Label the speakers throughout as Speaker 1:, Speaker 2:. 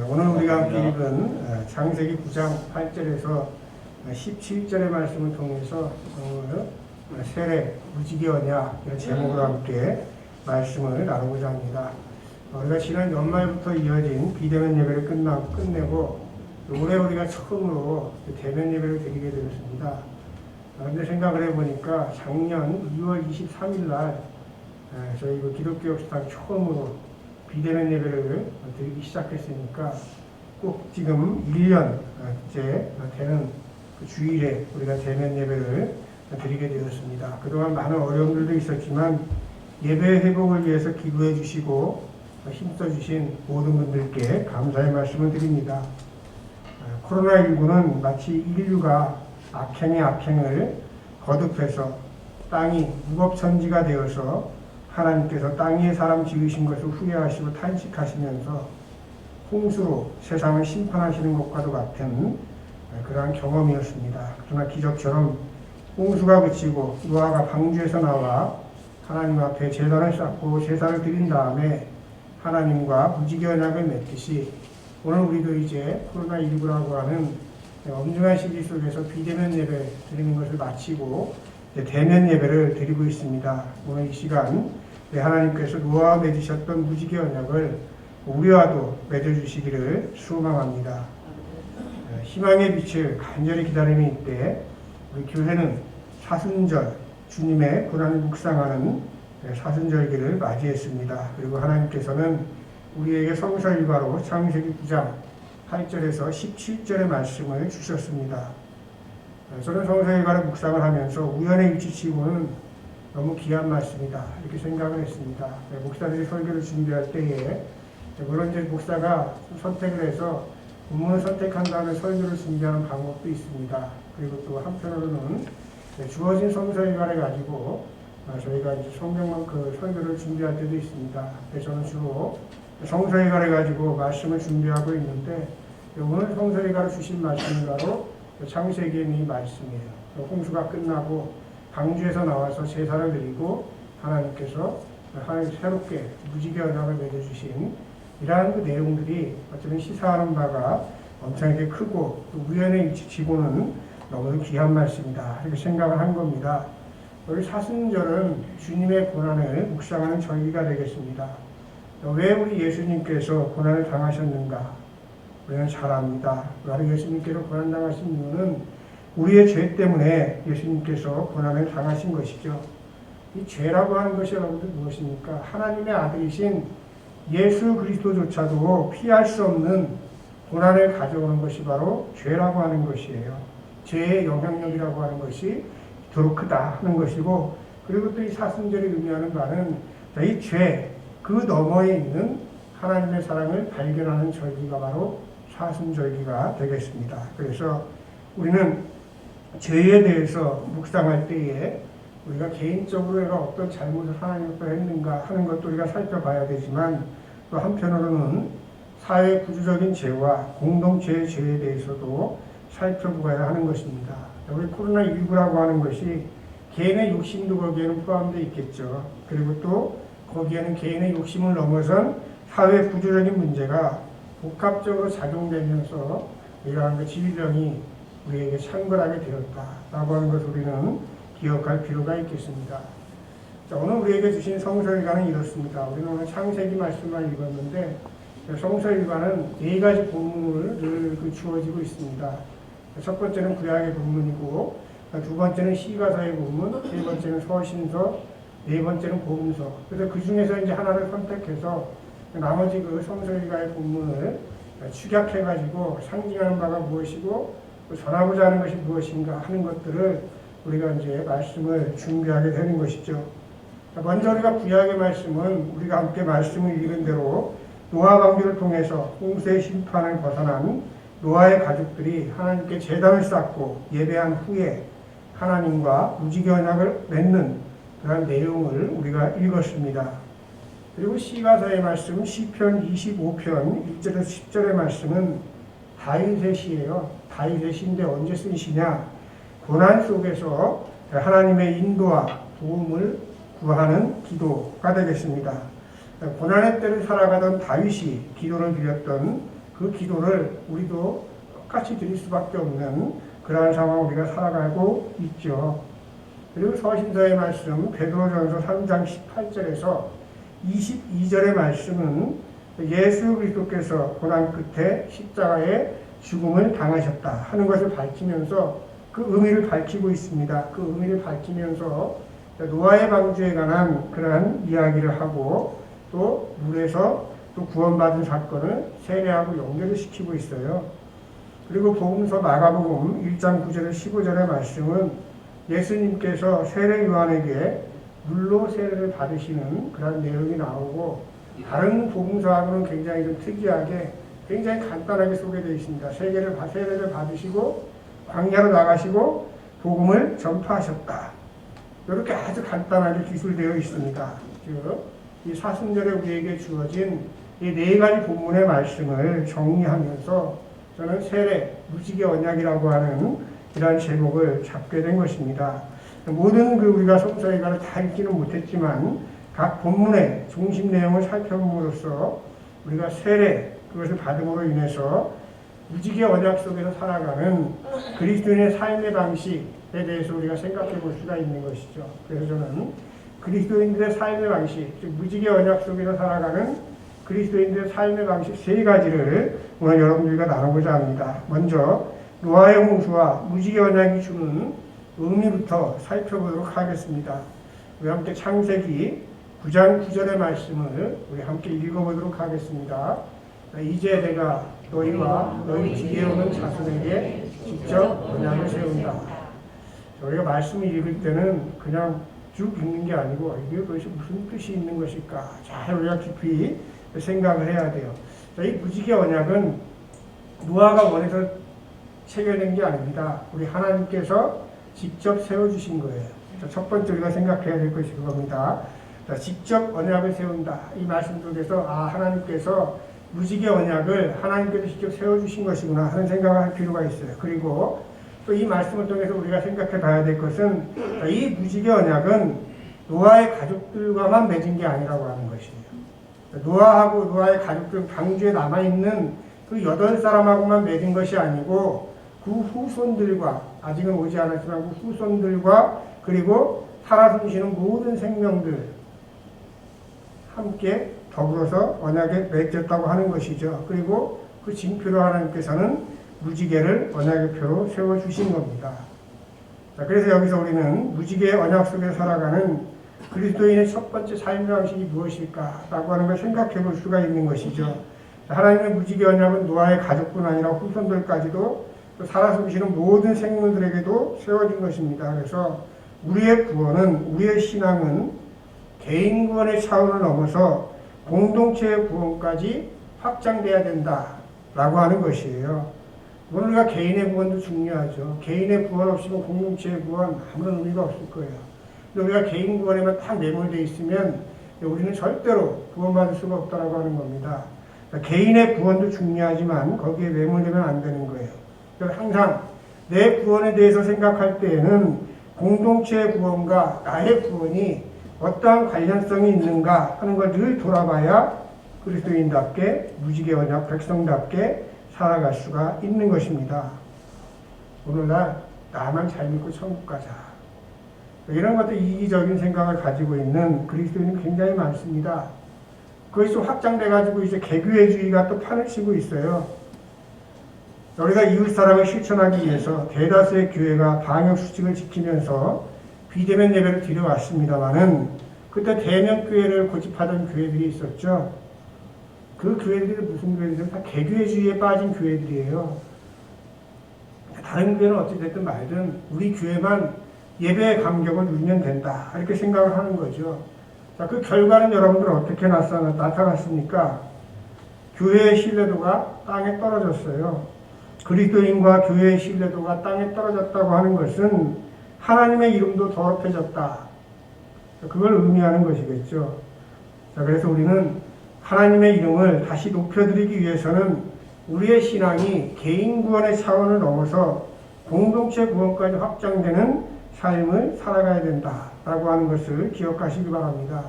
Speaker 1: 오늘 우리가 함께 읽은 창세기 9장 8절에서 17절의 말씀을 통해서 오늘 세례 무지개 언약 이런 제목으로 함께 말씀을 나누고자 합니다. 우리가 지난 연말부터 이어진 비대면 예배를 끝내고 올해 우리가 처음으로 대면 예배를 드리게 되었습니다. 그런데 생각을 해보니까 작년 2월 23일 날 저희 기독교 역사상 처음으로 비대면 예배를 드리기 시작했으니까 꼭 지금 1년째 되는 그 주일에 우리가 대면 예배를 드리게 되었습니다. 그동안 많은 어려움들도 있었지만 예배 회복을 위해서 기도해 주시고 힘써 주신 모든 분들께 감사의 말씀을 드립니다. 코로나19는 마치 인류가 악행의 악행을 거듭해서 땅이 무법천지가 되어서 하나님께서 땅 위에 사람 지으신 것을 후회하시고 탄식하시면서 홍수로 세상을 심판하시는 것과도 같은 그러한 경험이었습니다. 그러나 기적처럼 홍수가 그치고 노아가 방주에서 나와 하나님 앞에 제단을 쌓고 제사를 드린 다음에 하나님과 무지개 언약을 맺듯이 오늘 우리도 이제 코로나19라고 하는 엄중한 시기 속에서 비대면 예배 드리는 것을 마치고 대면 예배를 드리고 있습니다. 오늘 이 시간 하나님께서 노아와 맺으셨던 무지개 언약을 우리와도 맺어주시기를 소망합니다. 희망의 빛을 간절히 기다리는 이때 우리 교회는 사순절, 주님의 고난을 묵상하는 사순절기를 맞이했습니다. 그리고 하나님께서는 우리에게 성서일과로 창세기 9장 8절에서 17절의 말씀을 주셨습니다. 저는 성서일과를 묵상을 하면서 우연의 일치치고는 너무 귀한 말씀이다 이렇게 생각을 했습니다. 목사들이 설교를 준비할 때에 물론 이제 목사가 선택을 해서 본문을 선택한 다음에 설교를 준비하는 방법도 있습니다. 그리고 또 한편으로는 주어진 성서일과를 가지고 저희가 이제 성경만 설교를 준비할 때도 있습니다. 그래서 저는 주로 성서일과를 가지고 말씀을 준비하고 있는데 오늘 성서일과로 주신 말씀이 바로 창세기의 이 말씀이에요. 홍수가 끝나고 방주에서 나와서 제사를 드리고 하나님께서 새롭게 무지개 언약을 맺어주신 이러한 그 내용들이 어쩌면 시사하는 바가 엄청나게 크고 또 우연의 일치치고는 너무 귀한 말씀이다 이렇게 생각을 한 겁니다. 우리 사순절은 주님의 고난을 묵상하는 절기가 되겠습니다. 왜 우리 예수님께서 고난을 당하셨는가? 우리는 잘 압니다. 바로 예수님께서 고난당하신 이유는 우리의 죄 때문에 예수님께서 고난을 당하신 것이죠. 이 죄라고 하는 것이 여러분들 무엇입니까? 하나님의 아들이신 예수 그리스도조차도 피할 수 없는 고난을 가져오는 것이 바로 죄라고 하는 것이에요. 죄의 영향력이라고 하는 것이 더욱 크다 하는 것이고, 그리고 또 이 사순절이 의미하는 바는 이 죄, 그 너머에 있는 하나님의 사랑을 발견하는 절기가 바로 사순절기가 되겠습니다. 그래서 우리는 죄에 대해서 묵상할 때에 우리가 개인적으로 내가 어떤 잘못을 하나님 앞에 했는가 하는 것도 우리가 살펴봐야 되지만 또 한편으로는 사회 구조적인 죄와 공동체의 죄에 대해서도 살펴보아야 하는 것입니다. 우리 코로나19라고 하는 것이 개인의 욕심도 거기에는 포함되어 있겠죠. 그리고 또 거기에는 개인의 욕심을 넘어선 사회 구조적인 문제가 복합적으로 작용되면서 이러한 그 질병이 우리에게 창궐하게 되었다라고 하는 것을 우리는 기억할 필요가 있겠습니다. 자, 오늘 우리에게 주신 성서일과는 이렇습니다. 우리는 오늘 창세기 말씀만 읽었는데 성서일과는 4가지 본문을 주어지고 있습니다. 첫 번째는 구약의 본문이고, 두 번째는 시가서의 본문, 세 번째는 서신서, 네 번째는 복음서. 그래서 그 중에서 이제 하나를 선택해서 나머지 그 성서일과의 본문을 축약해가지고 상징하는 바가 무엇이고 전하고자 하는 것이 무엇인가 하는 것들을 우리가 이제 말씀을 준비하게 되는 것이죠. 먼저 우리가 구약의 말씀은 우리가 함께 말씀을 읽은 대로 노아 방주를 통해서 홍수의 심판을 벗어난 노아의 가족들이 하나님께 제단을 쌓고 예배한 후에 하나님과 무지개 언약을 맺는 그런 내용을 우리가 읽었습니다. 그리고 시가서의 말씀 시편 25편 1절에서 10절의 말씀은 다윗의 시예요. 다윗의 시인데 언제 쓴 시냐? 고난 속에서 하나님의 인도와 도움을 구하는 기도가 되겠습니다. 고난의 때를 살아가던 다윗이 기도를 드렸던 그 그 기도를 우리도 똑같이 드릴 수밖에 없는 그러한 상황 우리가 살아가고 있죠. 그리고 서신서의 말씀 베드로전서 3장 18절에서 22절의 말씀은 예수 그리스도께서 고난 끝에 십자가의 죽음을 당하셨다 하는 것을 밝히면서 그 의미를 밝히고 있습니다. 그 의미를 밝히면서 노아의 방주에 관한 그러한 이야기를 하고 또 물에서 또 구원받은 사건을 세례하고 연결을 시키고 있어요. 그리고 복음서 마가복음 1장 9절에 15절의 말씀은 예수님께서 세례 요한에게 물로 세례를 받으시는 그런 내용이 나오고 다른 복음서하고는 굉장히 좀 특이하게 굉장히 간단하게 소개되어 있습니다. 세례를 받으시고 광야로 나가시고 복음을 전파하셨다. 이렇게 아주 간단하게 기술되어 있습니다. 즉, 이 사순절에 우리에게 주어진 이 네 가지 본문의 말씀을 정리하면서 저는 세례, 무지개 언약이라고 하는 이러한 제목을 잡게 된 것입니다. 모든 우리가 성서에관을 다 읽지는 못했지만 각 본문의 중심 내용을 살펴봄으로써 우리가 세례, 그것을 받음으로 인해서 무지개 언약 속에서 살아가는 그리스도인의 삶의 방식에 대해서 우리가 생각해 볼 수가 있는 것이죠. 그래서 저는 그리스도인들의 삶의 방식, 즉 무지개 언약 속에서 살아가는 그리스도인들의 삶의 방식 세 가지를 오늘 여러분들과 나누고자 합니다. 먼저 노아의 홍수와 무지개 언약이 주는 의미부터 살펴보도록 하겠습니다. 우리 함께 창세기 9장 9절의 말씀을 우리 함께 읽어보도록 하겠습니다. 이제 내가 너희와 너희 뒤에 오는 자손에게 직접 언약을 세운다. 우리가 말씀을 읽을 때는 그냥 쭉 읽는 게 아니고 이게 도대체 무슨 뜻이 있는 것일까? 잘 우리가 깊이 생각을 해야 돼요. 이 무지개 언약은 노아가 원해서 체결된 게 아닙니다. 우리 하나님께서 직접 세워주신 거예요. 첫 번째 우리가 생각해야 될 것이 그겁니다. 직접 언약을 세운다. 이 말씀 속에서 하나님께서 무지개 언약을 하나님께서 직접 세워주신 것이구나 하는 생각을 할 필요가 있어요. 그리고 또 이 말씀을 통해서 우리가 생각해 봐야 될 것은 이 무지개 언약은 노아의 가족들과만 맺은 게 아니라고 하는 것이에요. 노아하고 노아의 가족들 방주에 남아있는 그 8사람하고만 맺은 것이 아니고 그 후손들과 아직은 오지 않았지만 그 후손들과 그리고 살아 숨쉬는 모든 생명들 함께 더불어서 언약에 맺었다고 하는 것이죠. 그리고 그 징표로 하나님께서는 무지개를 언약의 표로 세워주신 겁니다. 자, 그래서 여기서 우리는 무지개의 언약 속에 살아가는 그리스도인의 첫 번째 삶의 방식이 무엇일까? 라고 하는 걸 생각해 볼 수가 있는 것이죠. 하나님의 무지개 언약은 노아의 가족뿐 아니라 후손들까지도 또 살아 숨쉬는 모든 생물들에게도 세워진 것입니다. 그래서 우리의 구원은, 우리의 신앙은 개인 구원의 차원을 넘어서 공동체의 구원까지 확장돼야 된다라고 하는 것이에요. 물론 우리가 개인의 구원도 중요하죠. 개인의 구원 없이는 공동체의 구원 아무런 의미가 없을 거예요. 우리가 개인 구원에만 딱 매몰되어 있으면 우리는 절대로 구원받을 수가 없다고 하는 겁니다. 개인의 구원도 중요하지만 거기에 매몰되면 안 되는 거예요. 그래서 항상 내 구원에 대해서 생각할 때에는 공동체의 구원과 나의 구원이 어떠한 관련성이 있는가 하는 걸 늘 돌아봐야 그리스도인답게 무지개 언약 백성답게 살아갈 수가 있는 것입니다. 오늘날 나만 잘 믿고 천국 가자. 이런 것도 이기적인 생각을 가지고 있는 그리스도인이 굉장히 많습니다. 그것이 확장돼가지고 이제 개교회주의가 또 판을 치고 있어요. 우리가 이웃사랑을 실천하기 위해서 대다수의 교회가 방역수칙을 지키면서 비대면 예배를 드려왔습니다마는 그때 대면교회를 고집하던 교회들이 있었죠. 그 교회들이 무슨 교회들은 다 개교회주의에 빠진 교회들이에요. 다른 교회는 어찌됐든 말든 우리 교회만 예배의 감격을 누리면 된다. 이렇게 생각을 하는 거죠. 자, 그 결과는 여러분들 어떻게 나타났습니까? 교회의 신뢰도가 땅에 떨어졌어요. 그리스도인과 교회의 신뢰도가 땅에 떨어졌다고 하는 것은 하나님의 이름도 더럽혀졌다. 그걸 의미하는 것이겠죠. 자, 그래서 우리는 하나님의 이름을 다시 높여드리기 위해서는 우리의 신앙이 개인 구원의 차원을 넘어서 공동체 구원까지 확장되는 삶을 살아가야 된다라고 하는 것을 기억하시기 바랍니다.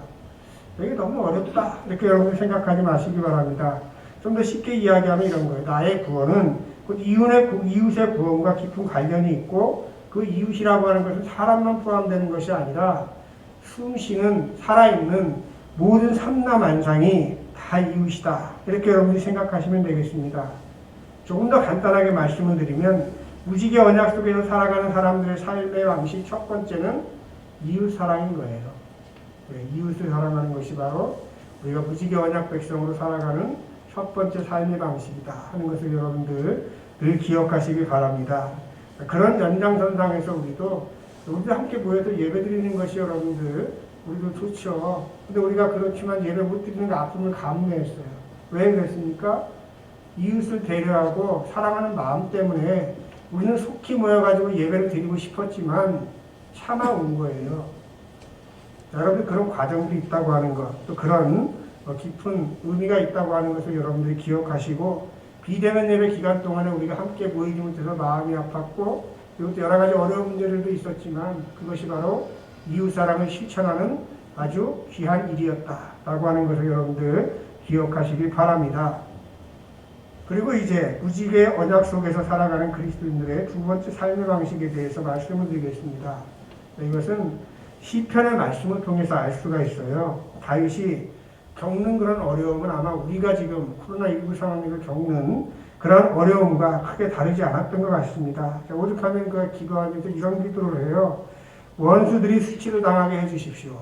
Speaker 1: 이게 너무 어렵다 이렇게 여러분들 생각하지 마시기 바랍니다. 좀 더 쉽게 이야기하면 이런 거예요. 나의 구원은 곧 이웃의 구원과 깊은 관련이 있고 그 이웃이라고 하는 것은 사람만 포함되는 것이 아니라 숨쉬는 살아있는 모든 삼라만상이 다 이웃이다. 이렇게 여러분들이 생각하시면 되겠습니다. 조금 더 간단하게 말씀을 드리면 무지개 언약 속에서 살아가는 사람들의 삶의 방식 첫 번째는 이웃 사랑인 거예요. 이웃을 사랑하는 것이 바로 우리가 무지개 언약 백성으로 살아가는 첫 번째 삶의 방식이다 하는 것을 여러분들 늘 기억하시기 바랍니다. 그런 연장선상에서 우리도 함께 모여서 예배 드리는 것이 여러분들 우리도 좋죠. 근데 우리가 그렇지만 예배 못 드리는 그 아픔을 감내했어요. 왜 그랬습니까? 이웃을 배려하고 사랑하는 마음 때문에 우리는 속히 모여가지고 예배를 드리고 싶었지만 참아온 거예요. 여러분들 그런 과정도 있다고 하는 것, 또 그런 깊은 의미가 있다고 하는 것을 여러분들이 기억하시고 비대면 예배 기간 동안에 우리가 함께 모이지 못해서 마음이 아팠고 그리고 또 여러 가지 어려운 문제들도 있었지만 그것이 바로 이웃사랑을 실천하는 아주 귀한 일이었다라고 하는 것을 여러분들 기억하시기 바랍니다. 그리고 이제 무지개 언약 속에서 살아가는 그리스도인들의 두 번째 삶의 방식에 대해서 말씀을 드리겠습니다. 이것은 시편의 말씀을 통해서 알 수가 있어요. 다윗이 겪는 그런 어려움은 아마 우리가 지금 코로나19 상황에서 겪는 그런 어려움과 크게 다르지 않았던 것 같습니다. 오죽하면 그 기도하면서 이런 기도를 해요. 원수들이 수치를 당하게 해주십시오.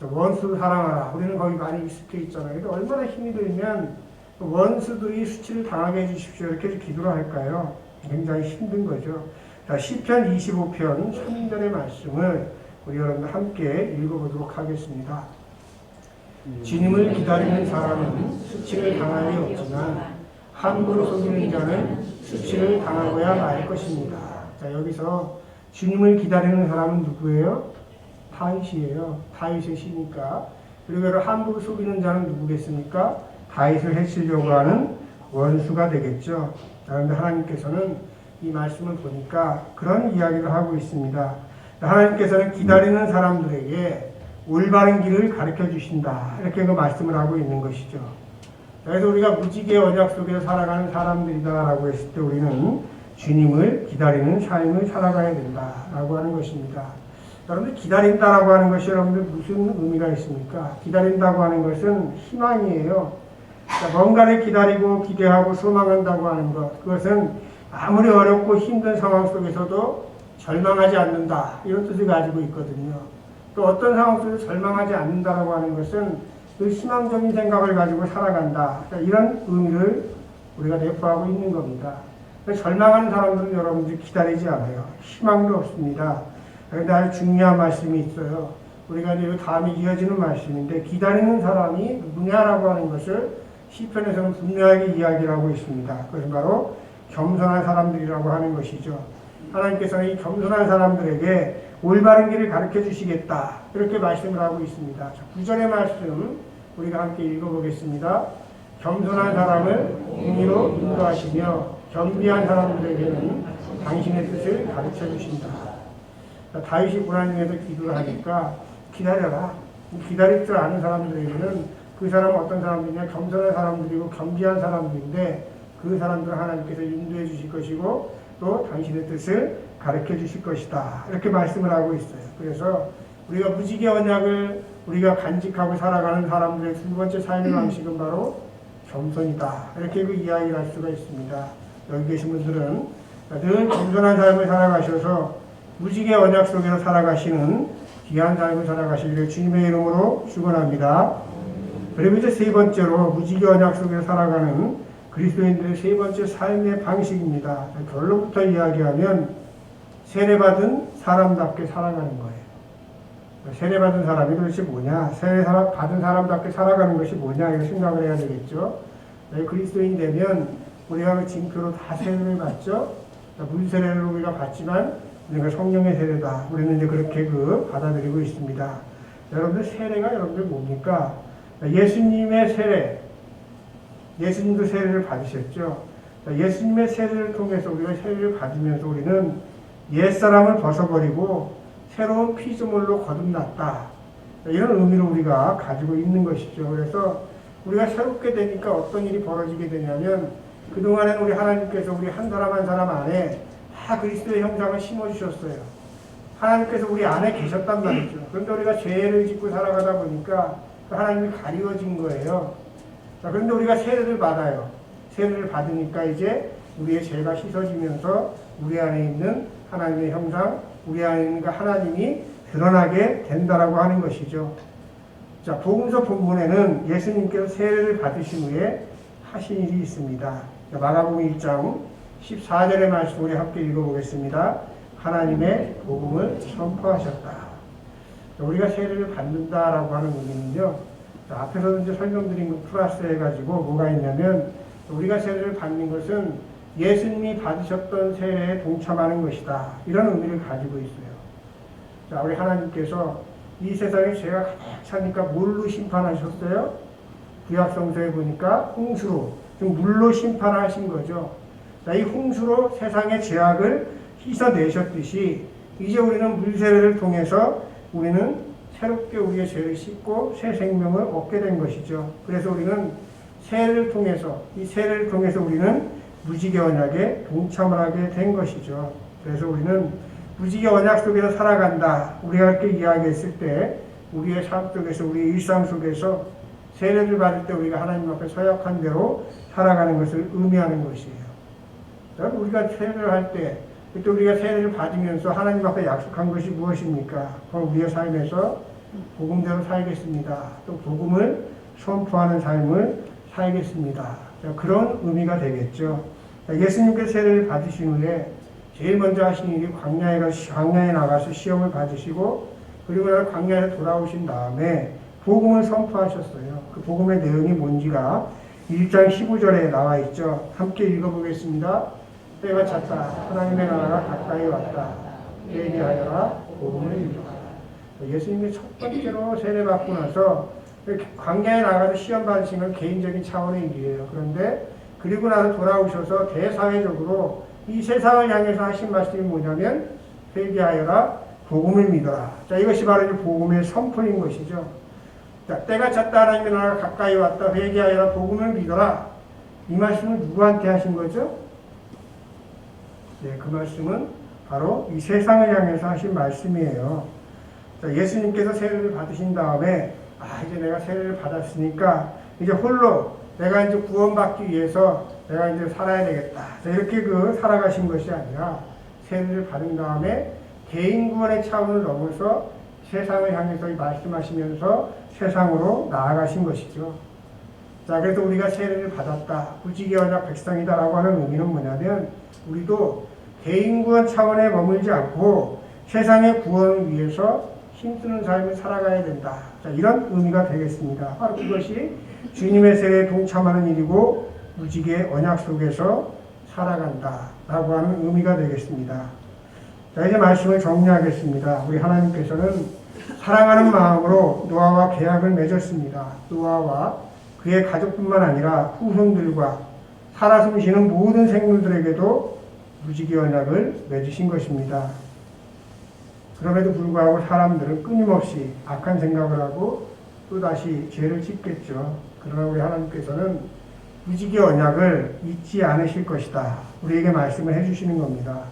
Speaker 1: 원수를 사랑하라. 우리는 거기 많이 익숙해 있잖아요. 근데 얼마나 힘이 들면 원수들이 수치를 당하게 해주십시오. 이렇게 기도를 할까요? 굉장히 힘든 거죠. 자, 시편 25편 3절의 말씀을 우리 여러분들 함께 읽어보도록 하겠습니다. 주님을 기다리는 사람은 수치를 당할 리 없지만 함부로 속이는 자는 수치를 당하고야 말 것입니다. 자, 여기서 주님을 기다리는 사람은 누구예요? 다윗이에요. 다윗의 시니까. 그리고 함부로 속이는 자는 누구겠습니까? 다윗을 해치려고 하는 원수가 되겠죠. 그런데 하나님께서는 이 말씀을 보니까 그런 이야기를 하고 있습니다. 하나님께서는 기다리는 사람들에게 올바른 길을 가르쳐 주신다. 이렇게 그 말씀을 하고 있는 것이죠. 그래서 우리가 무지개 언약 속에서 살아가는 사람들이다라고 했을 때 우리는 주님을 기다리는 삶을 살아가야 된다라고 하는 것입니다. 여러분들 기다린다라고 하는 것이 여러분들 무슨 의미가 있습니까? 기다린다고 하는 것은 희망이에요. 그러니까 뭔가를 기다리고 기대하고 소망한다고 하는 것, 그것은 아무리 어렵고 힘든 상황 속에서도 절망하지 않는다 이런 뜻을 가지고 있거든요. 또 어떤 상황 속에서 절망하지 않는다라고 하는 것은 그 희망적인 생각을 가지고 살아간다. 그러니까 이런 의미를 우리가 내포하고 있는 겁니다. 절망하는 사람들은 여러분들이 기다리지 않아요. 희망도 없습니다. 그런데 아주 중요한 말씀이 있어요. 우리가 이제 다음에 이어지는 말씀인데 기다리는 사람이 누구냐라고 하는 것을 시편에서는 분명하게 이야기를 하고 있습니다. 그것은 바로 겸손한 사람들이라고 하는 것이죠. 하나님께서는 이 겸손한 사람들에게 올바른 길을 가르쳐 주시겠다. 이렇게 말씀을 하고 있습니다. 9절의 말씀 우리가 함께 읽어보겠습니다. 겸손한 사람을 공의로 인도하시며 겸비한 사람들에게는 당신의 뜻을 가르쳐 주신다. 다윗이 고난 중에서 기도를 하니까 기다려라. 기다릴 줄 아는 사람들에게는 그 사람은 어떤 사람들이냐? 겸손한 사람들이고 겸비한 사람들인데 그 사람들을 하나님께서 인도해 주실 것이고 또 당신의 뜻을 가르쳐 주실 것이다. 이렇게 말씀을 하고 있어요. 그래서 우리가 무지개 언약을 우리가 간직하고 살아가는 사람들의 두 번째 삶의 방식은 바로 겸손이다. 이렇게 그 이야기를 할 수가 있습니다. 여기 계신 분들은 늘 겸손한 삶을 살아가셔서 무지개 언약 속에서 살아가시는 귀한 삶을 살아가시기를 주님의 이름으로 축원합니다. 그리고 이제 세 번째로 무지개 언약 속에서 살아가는 그리스도인들의 세 번째 삶의 방식입니다. 결론부터 이야기하면 세례받은 사람답게 살아가는 거예요. 세례받은 사람이 도대체 뭐냐? 세례받은 사람답게 살아가는 것이 뭐냐? 이거 생각을 해야 되겠죠. 그리스도인 되면 우리가 그 징표로 다 세례를 받죠. 물세례를 우리가 받지만 우리가 성령의 세례다. 우리는 이제 그렇게 받아들이고 있습니다. 여러분들 세례가 여러분들 뭡니까? 예수님의 세례. 예수님도 세례를 받으셨죠. 예수님의 세례를 통해서 우리가 세례를 받으면서 우리는 옛사람을 벗어버리고 새로운 피조물로 거듭났다. 이런 의미를 우리가 가지고 있는 것이죠. 그래서 우리가 새롭게 되니까 어떤 일이 벌어지게 되냐면 그동안에는 우리 하나님께서 우리 한 사람 한 사람 안에 다 그리스도의 형상을 심어주셨어요. 하나님께서 우리 안에 계셨단 말이죠. 그런데 우리가 죄를 짓고 살아가다 보니까 하나님이 가리워진 거예요. 자, 그런데 우리가 세례를 받아요. 세례를 받으니까 이제 우리의 죄가 씻어지면서 우리 안에 있는 하나님의 형상, 우리 안에 있는 그 하나님이 드러나게 된다라고 하는 것이죠. 자, 복음서 본문에는 예수님께서 세례를 받으신 후에 하신 일이 있습니다. 마가복음 1장 14절의 말씀 우리 함께 읽어보겠습니다. 하나님의 복음을 선포하셨다. 우리가 세례를 받는다라고 하는 의미는요. 앞에서도 이제 설명드린 거 플러스 해가지고 뭐가 있냐면 우리가 세례를 받는 것은 예수님이 받으셨던 세례에 동참하는 것이다. 이런 의미를 가지고 있어요. 자, 우리 하나님께서 이 세상에 죄가 가득 차니까 뭘로 심판하셨어요? 구약성서에 보니까 홍수로, 좀 물로 심판하신 거죠. 자, 이 홍수로 세상의 죄악을 씻어내셨듯이 이제 우리는 물세례를 통해서 우리는 새롭게 우리의 죄를 씻고 새 생명을 얻게 된 것이죠. 그래서 우리는 세례를 통해서, 이 세례를 통해서 우리는 무지개 언약에 동참을 하게 된 것이죠. 그래서 우리는 무지개 언약 속에서 살아간다. 우리가 이렇게 이야기했을 때 우리의 삶 속에서, 우리의 일상 속에서 세례를 받을 때 우리가 하나님 앞에 서약한 대로 살아가는 것을 의미하는 것이에요. 우리가 세례를 할 때, 그때 우리가 세례를 받으면서 하나님 앞에 약속한 것이 무엇입니까? 그럼 우리의 삶에서 복음대로 살겠습니다. 또 복음을 선포하는 삶을 살겠습니다. 그런 의미가 되겠죠. 예수님께서 세례를 받으신 후에 제일 먼저 하신 일이 광야에 나가서 시험을 받으시고 그리고 나서 광야에 돌아오신 다음에 복음을 선포하셨어요. 그 복음의 내용이 뭔지가 1장 15절에 나와 있죠. 함께 읽어보겠습니다. 때가 찼다. 하나님의 나라가 가까이 왔다. 예비하여라. 복음을 이루라. 예수님이 첫 번째로 세례받고 나서 광야에 나가서 시험 받으신 건 개인적인 차원의 일이에요. 그런데 그리고 나서 돌아오셔서 대사회적으로 이 세상을 향해서 하신 말씀이 뭐냐면 회개하여라. 복음을 믿어라. 자, 이것이 바로 이제 복음의 선포인 것이죠. 자, 때가 찼다. 하나님의 나라가 가까이 왔다. 회개하여라. 복음을 믿어라. 이 말씀을 누구한테 하신 거죠? 네, 그 말씀은 바로 이 세상을 향해서 하신 말씀이에요. 자, 예수님께서 세례를 받으신 다음에 이제 내가 세례를 받았으니까 이제 홀로 내가 이제 구원받기 위해서 내가 이제 살아야 되겠다. 자, 이렇게 살아가신 것이 아니라 세례를 받은 다음에 개인 구원의 차원을 넘어서 세상을 향해서 말씀하시면서 세상으로 나아가신 것이죠. 자, 그래서 우리가 세례를 받았다. 무지개 언약 백성이다라고 하는 의미는 뭐냐면 우리도 개인 구원 차원에 머물지 않고 세상의 구원을 위해서 힘쓰는 삶을 살아가야 된다. 자, 이런 의미가 되겠습니다. 바로 그것이 주님의 세례에 동참하는 일이고 무지개 언약 속에서 살아간다 라고 하는 의미가 되겠습니다. 자, 이제 말씀을 정리하겠습니다. 우리 하나님께서는 사랑하는 마음으로 노아와 계약을 맺었습니다. 노아와 그의 가족뿐만 아니라 후손들과 살아 숨쉬는 모든 생물들에게도 무지개 언약을 맺으신 것입니다. 그럼에도 불구하고 사람들은 끊임없이 악한 생각을 하고 또다시 죄를 짓겠죠. 그러나 우리 하나님께서는 무지개 언약을 잊지 않으실 것이다. 우리에게 말씀을 해주시는 겁니다.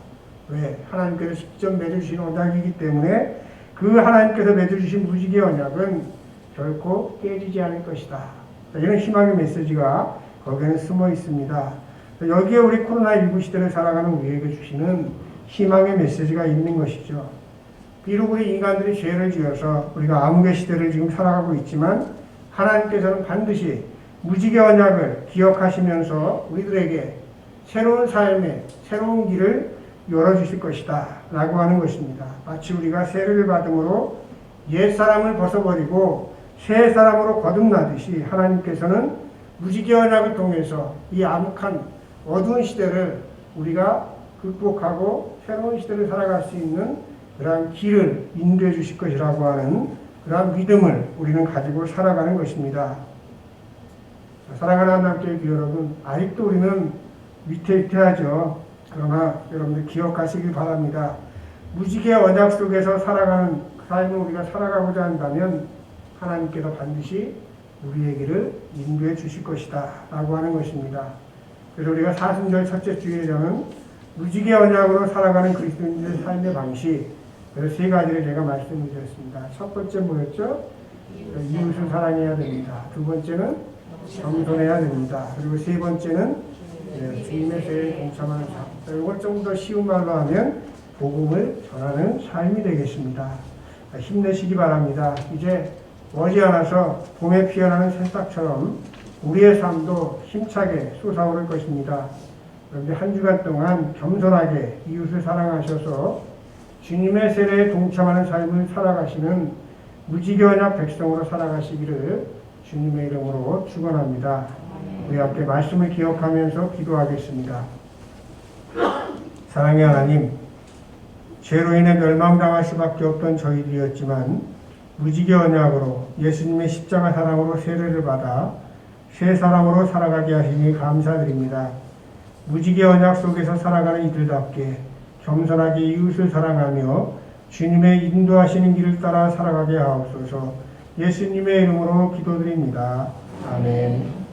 Speaker 1: 왜? 하나님께서 직접 맺어주신 언약이기 때문에 그 하나님께서 맺어주신 무지개 언약은 결코 깨지지 않을 것이다. 이런 희망의 메시지가 거기에는 숨어 있습니다. 여기에 우리 코로나19 시대를 살아가는 우리에게 주시는 희망의 메시지가 있는 것이죠. 비록 우리 인간들이 죄를 지어서 우리가 암흑의 시대를 지금 살아가고 있지만 하나님께서는 반드시 무지개 언약을 기억하시면서 우리들에게 새로운 삶의 새로운 길을 열어주실 것이다 라고 하는 것입니다. 마치 우리가 세례를 받음으로 옛사람을 벗어버리고 새 사람으로 거듭나듯이 하나님께서는 무지개 언약을 통해서 이 암흑한 어두운 시대를 우리가 극복하고 새로운 시대를 살아갈 수 있는 그러한 길을 인도해 주실 것이라고 하는 그러한 믿음을 우리는 가지고 살아가는 것입니다. 사랑하는 하나님께 여러분, 아직도 우리는 위태위태하죠. 그러나 여러분들 기억하시길 바랍니다. 무지개 언약 속에서 살아가는 삶을 우리가 살아가고자 한다면 하나님께서 반드시 우리의 길을 인도해 주실 것이다 라고 하는 것입니다. 그래서 우리가 사순절 첫째 주일에는 무지개 언약으로 살아가는 그리스도인들의 삶의 방식, 그래서 세 가지를 제가 말씀드렸습니다. 첫 번째 뭐였죠? 이웃을 사랑해야 됩니다. 두 번째는 겸손해야 됩니다. 그리고 세 번째는 주님의 세에 동참하는 삶. 이걸 좀 더 쉬운 말로 하면 복음을 전하는 삶이 되겠습니다. 힘내시기 바랍니다. 이제 머지않아서 봄에 피어나는 새싹처럼 우리의 삶도 힘차게 솟아오를 것입니다. 그런데 한 주간 동안 겸손하게 이웃을 사랑하셔서 주님의 세례에 동참하는 삶을 살아가시는 무지개 언약 백성으로 살아가시기를 주님의 이름으로 축원합니다. 우리 함께 말씀을 기억하면서 기도하겠습니다. 사랑의 하나님, 죄로 인해 멸망당할 수밖에 없던 저희들이었지만 무지개 언약으로 예수님의 십자가 사랑으로 세례를 받아 새 사람으로 살아가게 하시니 감사드립니다. 무지개 언약 속에서 살아가는 이들답게 겸손하게 이웃을 사랑하며 주님의 인도하시는 길을 따라 살아가게 하옵소서. 예수님의 이름으로 기도드립니다. 아멘.